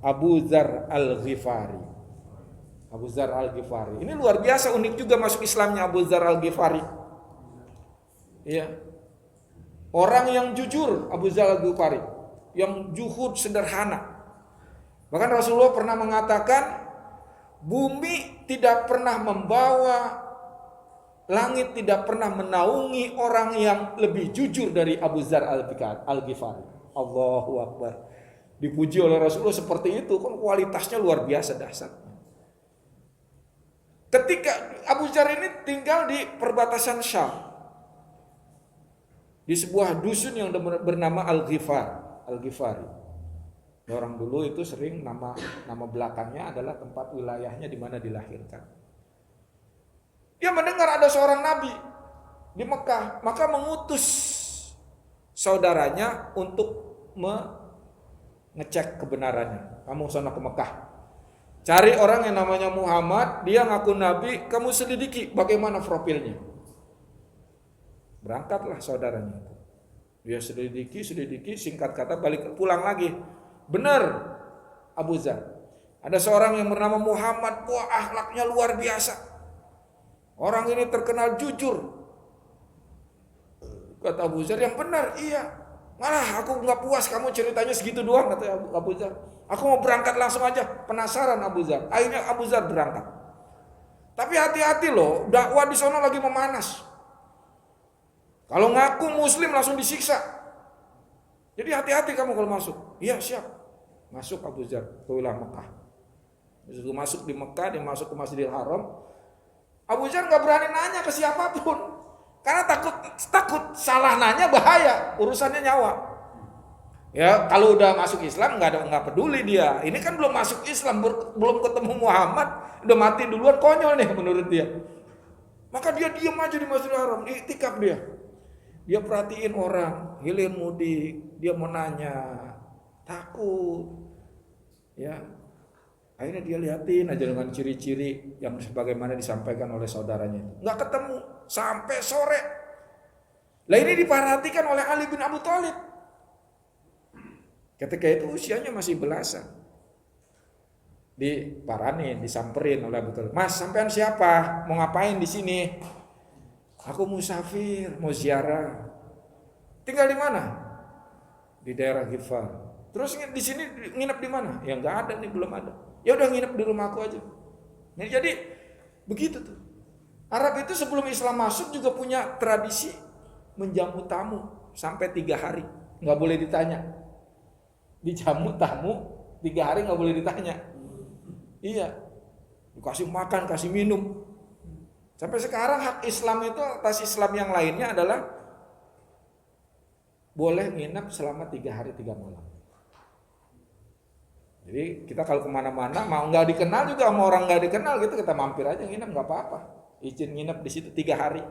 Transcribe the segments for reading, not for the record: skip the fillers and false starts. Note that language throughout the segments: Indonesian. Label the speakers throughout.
Speaker 1: Abu Dzar Al-Ghifari. Abu Dzar Al-Ghifari. Ini luar biasa unik juga masuk Islamnya Abu Dzar Al-Ghifari. Iya. Orang yang jujur Abu Dzar Al-Ghifari, yang zuhud sederhana. Bahkan Rasulullah pernah mengatakan bumi tidak pernah membawa, langit tidak pernah menaungi orang yang lebih jujur dari Abu Dzar Al-Ghifari. Allahu Akbar. Dipuji oleh Rasulullah seperti itu, kan kualitasnya luar biasa dahsyatnya. Ketika Abu Dzar ini tinggal di perbatasan Syam, di sebuah dusun yang bernama Al-Ghifari. Orang dulu itu sering nama belakangnya adalah tempat wilayahnya di mana dilahirkan. Dia mendengar ada seorang nabi di Mekah, maka mengutus saudaranya untuk ngecek kebenarannya. Kamu sana ke Mekah, cari orang yang namanya Muhammad, dia ngaku nabi, kamu selidiki bagaimana profilnya. Berangkatlah saudaranya. Dia selidiki, singkat kata pulang lagi. Benar Abu Dzar, ada seorang yang bernama Muhammad, wah akhlaknya luar biasa. Orang ini terkenal jujur. Kata Abu Dzar, yang benar, iya. Malah aku nggak puas kamu ceritanya segitu doang, kata Abu Dzar. Aku mau berangkat langsung aja, penasaran Abu Dzar. Akhirnya Abu Dzar berangkat. Tapi hati-hati loh, dakwah di sana lagi memanas. Kalau ngaku muslim langsung disiksa. Jadi hati-hati kamu kalau masuk. Iya siap. Masuk Abu Dzar ke wilayah Mekah. Begitu masuk di Mekah, dia masuk ke Masjidil Haram. Abu Dzar nggak berani nanya ke siapapun. Karena takut salah nanya bahaya, urusannya nyawa. Ya kalau udah masuk Islam nggak peduli dia. Ini kan belum masuk Islam, belum ketemu Muhammad, udah mati duluan, konyol nih menurut dia. Maka dia diam aja di Masjidil Haram, iktikaf dia. Dia perhatiin orang, hilir mudik, dia mau nanya, takut. Ya. Akhirnya dia liatin aja dengan ciri-ciri yang sebagaimana disampaikan oleh saudaranya. Nggak ketemu sampai sore. Lah ini diperhatikan oleh Ali bin Abi Thalib. Ketika itu usianya masih belasan. Diparanin, disamperin oleh Abu Thalib. Mas, sampean siapa? Mau ngapain di sini? Aku musafir, mau ziarah. Tinggal di mana? Di daerah Ghifar. Terus di sini nginep di mana? Ya nggak ada nih, belum ada. Ya udah nginep di rumahku aja. Nah, jadi begitu tuh. Arab itu sebelum Islam masuk juga punya tradisi menjamu tamu sampai 3 hari, nggak boleh ditanya. Dijamu tamu 3 hari nggak boleh ditanya. Iya, dikasih makan, kasih minum. Sampai sekarang hak Islam itu atas Islam yang lainnya adalah boleh nginep selama 3 hari 3 malam. Jadi kita kalau kemana-mana mau nggak dikenal juga sama orang nggak dikenal gitu, kita mampir aja nginep nggak apa-apa. Izin nginep di situ 3 hari.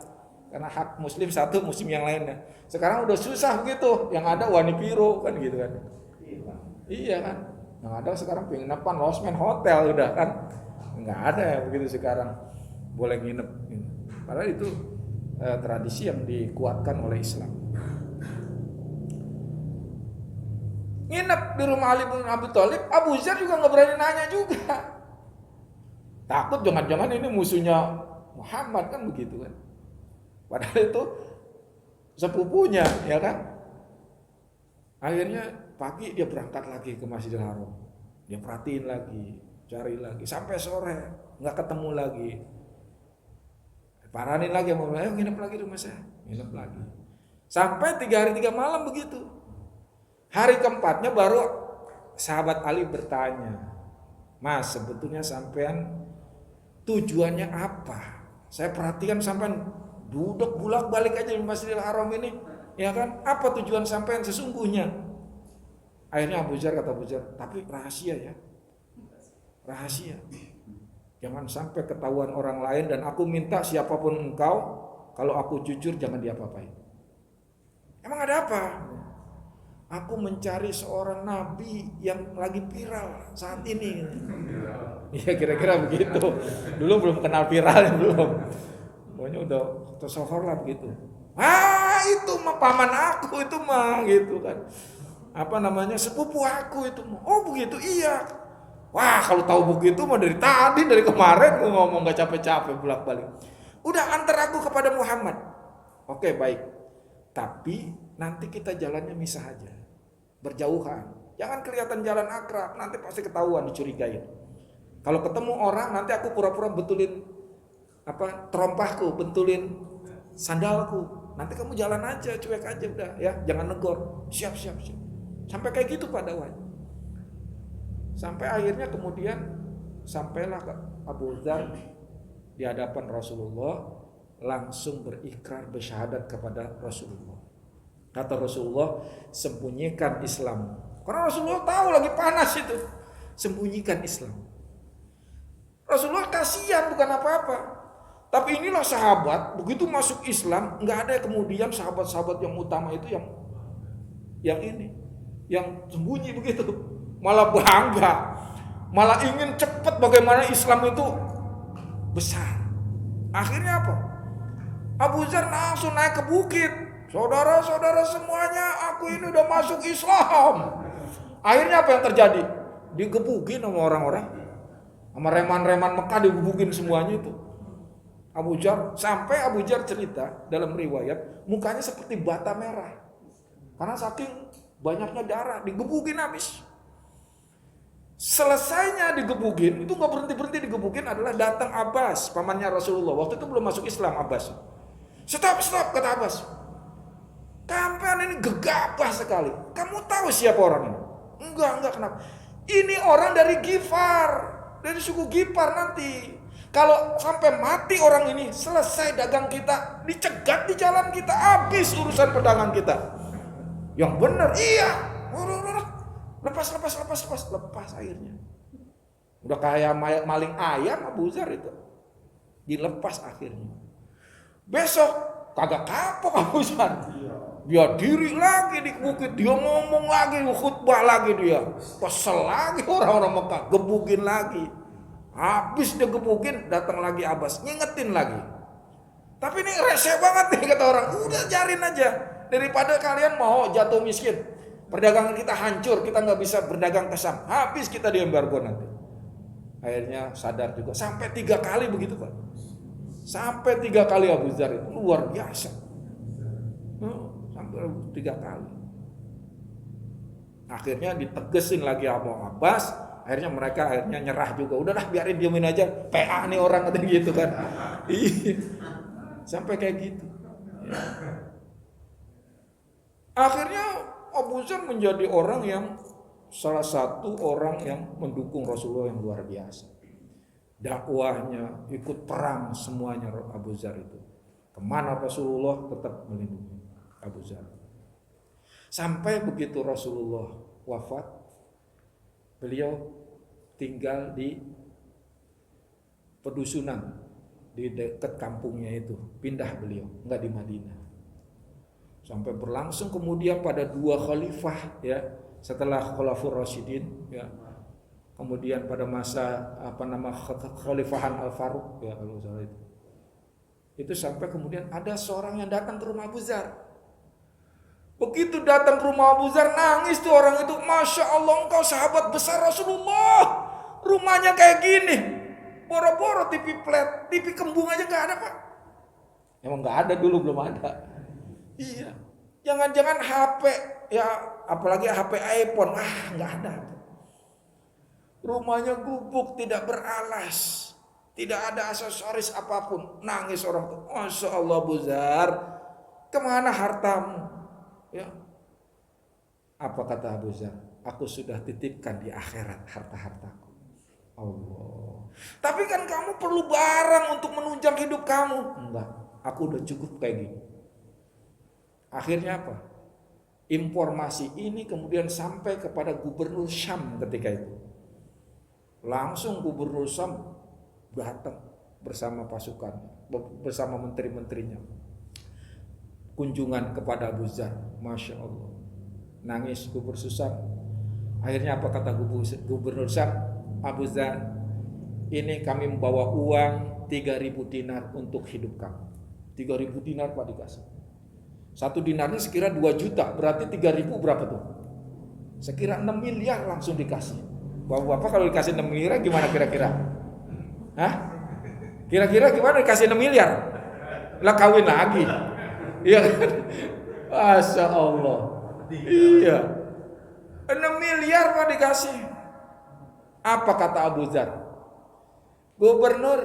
Speaker 1: Karena hak muslim satu, muslim yang lainnya. Sekarang udah susah begitu, yang ada wani piro kan gitu kan. Iya kan. Yang ada sekarang penginapan losmen hotel udah kan. Nggak ada ya begitu sekarang. Boleh nginep. Padahal itu tradisi yang dikuatkan oleh Islam. Nginep di rumah Ali bin Abi Thalib, Abu Dzar juga nggak berani nanya juga. Takut jangan-jangan ini musuhnya Muhammad kan begitu kan. Padahal itu sepupunya ya kan. Akhirnya pagi dia berangkat lagi ke Masjidil Haram. Dia perhatiin lagi, cari lagi sampai sore nggak ketemu lagi. Paranin lagi mau nginep lagi di rumah saya, nginep lagi. Sampai 3 hari 3 malam begitu. Hari keempatnya baru sahabat Ali bertanya, Mas sebetulnya sampean tujuannya apa? Saya perhatikan sampean duduk bolak-balik aja di Masjidil Haram ini, ya kan? Apa tujuan sampean sesungguhnya? Akhirnya Abu Dzar kata Abu Dzar, tapi rahasia ya, rahasia. Jangan sampai ketahuan orang lain dan aku minta siapapun engkau, kalau aku jujur jangan diapa-apain. Emang ada apa? Aku mencari seorang nabi yang lagi viral saat ini. Iya kira-kira begitu. Dulu belum kenal viralnya belum. Pokoknya udah tersohor lah begitu. Itu mah paman aku itu mah gitu kan. Apa namanya sepupu aku itu mah. Oh begitu iya. Wah, kalau tahu begitu mah dari kemarin gue ngomong gak capek-capek bolak-balik. Udah antar aku kepada Muhammad. Oke, baik. Tapi nanti kita jalannya misah aja. Berjauhan. Jangan kelihatan jalan akrab, nanti pasti ketahuan, dicurigain. Kalau ketemu orang, nanti aku pura-pura betulin terompahku, betulin sandalku. Nanti kamu jalan aja, cuek aja udah ya, jangan negor. Siap. Sampai kayak gitu Pak Dawan. Sampai akhirnya kemudian sampailah Abu Dzar di hadapan Rasulullah, langsung berikrar bersyahadat kepada Rasulullah. Kata Rasulullah, sembunyikan Islam. Karena Rasulullah tahu lagi panas itu. Sembunyikan Islam. Rasulullah kasihan bukan apa-apa. Tapi inilah sahabat, begitu masuk Islam, nggak ada kemudian sahabat-sahabat yang utama itu yang sembunyi begitu. Malah bangga, malah ingin cepat bagaimana Islam itu besar. Akhirnya apa? Abu Dzar langsung naik ke bukit. Saudara-saudara semuanya, aku ini udah masuk Islam. Akhirnya apa yang terjadi? Digebukin sama orang-orang, sama reman-reman Mekah digebukin semuanya itu. Abu Dzar cerita dalam riwayat, mukanya seperti bata merah. Karena saking banyaknya darah, digebukin habis. Selesainya digebukin, itu gak berhenti digebukin adalah datang Abbas, pamannya Rasulullah. Waktu itu belum masuk Islam Abbas. Stop kata Abbas. Kampean ini gegabah sekali. Kamu tahu siapa orang ini? Enggak kenapa. Ini orang dari Ghifar, dari suku Ghifar nanti. Kalau sampai mati orang ini, selesai dagang kita, dicegat di jalan kita, habis urusan perdagangan kita. Yang benar, iya. Lepas akhirnya. Udah kayak maling ayam Abu Dzar itu. Dilepas akhirnya. Besok kagak kapok Abu Dzar. Dia diri lagi di bukit, dia ngomong lagi, khutbah lagi dia. Kesel lagi orang-orang Mekah, gebukin lagi. Habis dia gebukin, datang lagi Abbas, ngingetin lagi. Tapi ini reseh banget nih kata orang. Udah jarin aja, daripada kalian mau jatuh miskin. Perdagangan kita hancur, kita nggak bisa berdagang ke Syam. Habis kita di embargo nanti. Akhirnya sadar juga. Sampai 3 kali begitu Pak. Sampai 3 kali Abu Dzar itu luar biasa. Sampai 3 kali. Akhirnya ditegesin lagi sama Abbas. Akhirnya mereka nyerah juga. Udahlah biarin diemin aja. PA nih orang katanya gitu kan. Sampai kayak gitu. Akhirnya Abu Dzar menjadi salah satu orang yang mendukung Rasulullah yang luar biasa. Dakwahnya, ikut perang semuanya Abu Dzar itu. Kemana Rasulullah tetap melindungi Abu Dzar. Sampai begitu Rasulullah wafat, beliau tinggal di pedusunan di dekat kampungnya itu. Pindah beliau, enggak di Madinah. Sampai berlangsung kemudian pada 2 khalifah ya, setelah Khulafaur Rasyidin ya. Kemudian pada masa Khalifahan Al-Faruq ya kalau salah itu. Itu sampai kemudian ada seorang yang datang ke rumah Abu Dzar. Begitu datang ke rumah Abu Dzar, nangis tuh orang itu. Masya Allah, engkau sahabat besar Rasulullah. Rumahnya kayak gini. Boro-boro TV flat, TV kembung aja gak ada Pak. Emang gak ada dulu, belum ada. Iya, jangan-jangan HP ya, apalagi HP iPhone, nggak ada. Rumahnya gubuk, tidak beralas, tidak ada aksesoris apapun. Nangis orang tuh, Masya Allah Abu Dzar, kemana hartamu? Ya, apa kata Abu Dzar? Aku sudah titipkan di akhirat harta-hartaku. Allah. Tapi kan kamu perlu barang untuk menunjang hidup kamu. Enggak, aku udah cukup kayak gini. Akhirnya apa? Informasi ini kemudian sampai kepada gubernur Syam ketika itu. Langsung gubernur Syam datang bersama pasukan, bersama menteri-menterinya. Kunjungan kepada Abu Dzar. Masya Allah. Nangis gubernur Syam. Akhirnya apa kata gubernur Syam? Abu Dzar, ini kami membawa uang 3.000 dinar untuk hidup kamu. 3.000 dinar Pak dikasih. 1 dinarnya sekira 2 juta, berarti 3.000 berapa tuh? Sekira 6 miliar langsung dikasih. Bapak kalau dikasih 6 miliar gimana kira-kira? Hah? Kira-kira gimana dikasih 6 miliar? Lah kawin lagi. Iya kan? Masya Allah. Iya. 6 miliar Pak dikasih. Apa kata Abu Dzar? Gubernur,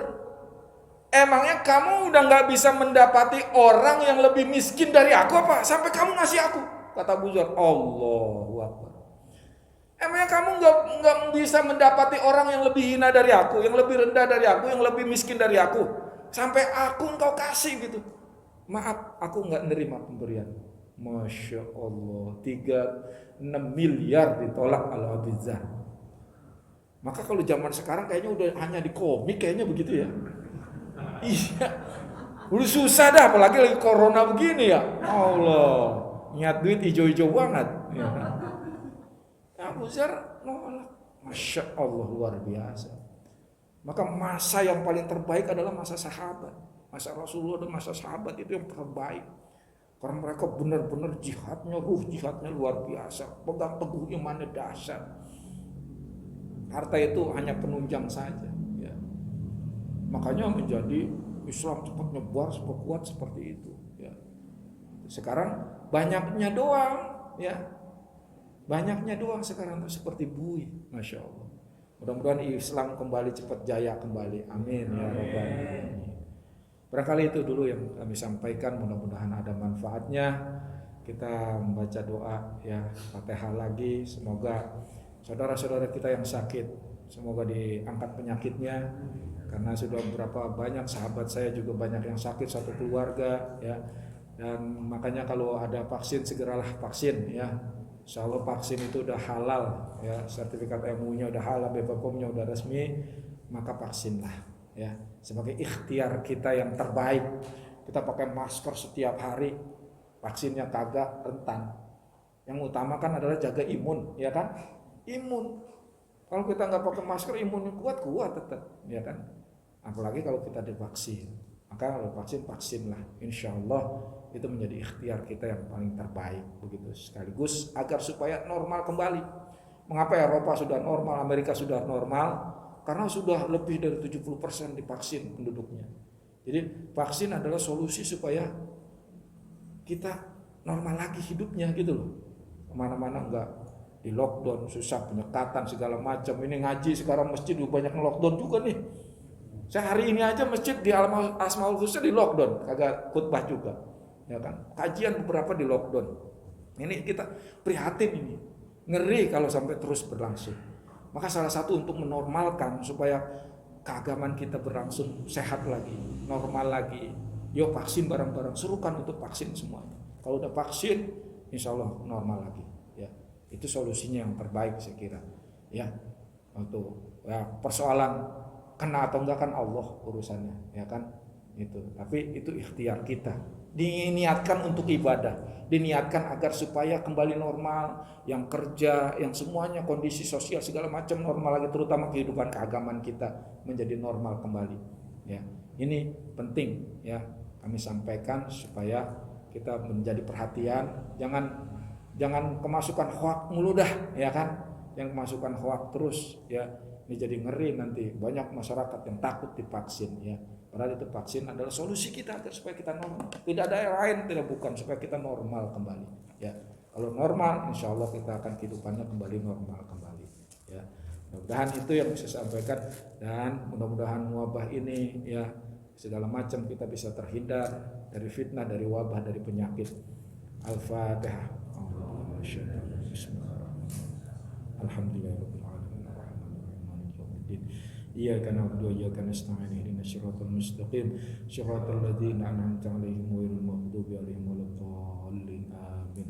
Speaker 1: emangnya kamu udah gak bisa mendapati orang yang lebih miskin dari aku apa? Sampai kamu ngasih aku. Kata Abu Dzar, Allahu Akbar. Emangnya kamu nggak bisa mendapati orang yang lebih hina dari aku, yang lebih rendah dari aku, yang lebih miskin dari aku, sampai aku engkau kasih gitu. Maaf, aku nggak nerima pemberian. Masya Allah, 6 miliar ditolak oleh Abu Dzar. Maka kalau zaman sekarang kayaknya udah hanya di komik kayaknya begitu ya. Iya, udah susah dah, apalagi lagi corona begini ya. Allah, niat duit hijau-hijau banget. Ya. Abu Dzar nolak. Masya Allah, luar biasa. Maka masa yang paling terbaik adalah masa sahabat. Masa Rasulullah dan masa sahabat itu yang terbaik. Karena mereka benar-benar jihadnya luar biasa. Pegang teguh imannya dahsyat. Harta itu hanya penunjang saja. Ya. Makanya menjadi Islam cepat nyebar, cepat kuat seperti itu. Ya. Sekarang banyaknya doang. Ya. Banyaknya doang sekarang tuh seperti buih, Masya Allah. Mudah-mudahan Islam kembali cepat jaya kembali. Amin ya Rabbal alamin. Barangkali itu dulu yang kami sampaikan. Mudah-mudahan ada manfaatnya. Kita membaca doa ya Fatihah lagi. Semoga saudara-saudara kita yang sakit semoga diangkat penyakitnya. Karena sudah beberapa banyak sahabat saya juga banyak yang sakit satu keluarga ya. Dan makanya kalau ada vaksin segeralah vaksin ya. Insya Allah vaksin itu udah halal ya, sertifikat MU-nya udah halal, BPOM-nya udah resmi, maka vaksinlah ya. Sebagai ikhtiar kita yang terbaik, kita pakai masker setiap hari, vaksinnya kagak rentan. Yang utama kan adalah jaga imun, ya kan? Imun. Kalau kita nggak pakai masker, imunnya kuat tetap, ya kan? Apalagi kalau kita divaksin, maka kalau vaksinlah, insya Allah. Itu menjadi ikhtiar kita yang paling terbaik begitu, sekaligus agar supaya normal kembali. Mengapa Eropa sudah normal, Amerika sudah normal? Karena sudah lebih dari 70% divaksin penduduknya. Jadi vaksin adalah solusi supaya kita normal lagi hidupnya gitu loh. Kemana-mana enggak di lockdown, susah penyekatan segala macam. Ini ngaji sekarang masjid banyak lockdown juga nih. Saya hari ini aja masjid di Asmaul Husna di lockdown, kagak khutbah juga. Ya kan, kajian beberapa di lockdown. Ini kita prihatin ini, ngeri kalau sampai terus berlangsung. Maka salah satu untuk menormalkan supaya keagamaan kita berlangsung sehat lagi, normal lagi. Yuk vaksin bareng-bareng, serukan untuk vaksin semuanya. Kalau udah vaksin, insya Allah normal lagi. Ya, itu solusinya yang terbaik saya kira. Ya, untuk ya persoalan kena atau enggak kan Allah urusannya, ya kan. Itu, tapi itu ikhtiar kita. Diniatkan untuk ibadah, diniatkan agar supaya kembali normal, yang kerja, yang semuanya kondisi sosial segala macam normal lagi, terutama kehidupan keagamaan kita menjadi normal kembali. Ya, ini penting ya kami sampaikan supaya kita menjadi perhatian, jangan kemasukan hoak mulu dah, ya kan? Yang kemasukan hoak terus ya, ini jadi ngeri nanti banyak masyarakat yang takut divaksin ya. Padahal itu vaksin adalah solusi kita agar supaya kita normal. Tidak ada yang lain, tidak bukan supaya kita normal kembali. Ya, kalau normal, insya Allah kita akan kehidupannya kembali normal kembali. Ya, mudah-mudahan itu yang bisa saya sampaikan dan mudah-mudahan wabah ini ya segala macam kita bisa terhindar dari fitnah, dari wabah, dari penyakit. Al-Fatihah. Alhamdulillah. Iyyaka na'budu wa iyyaka nasta'in ihdinas siratal mustaqim siratal ladzina an'amta 'alaihim ghairil maghdubi 'alaihim waladdallin amin.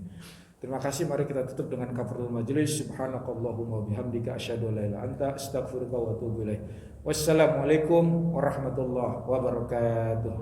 Speaker 1: Terima kasih, mari kita tutup dengan kafaratul majelis. Subhanakallahumma wa bihamdika asyhadu an la ilaha illa anta astaghfiruka wa atubu ilaik. Wassalamualaikum warahmatullahi wabarakatuh.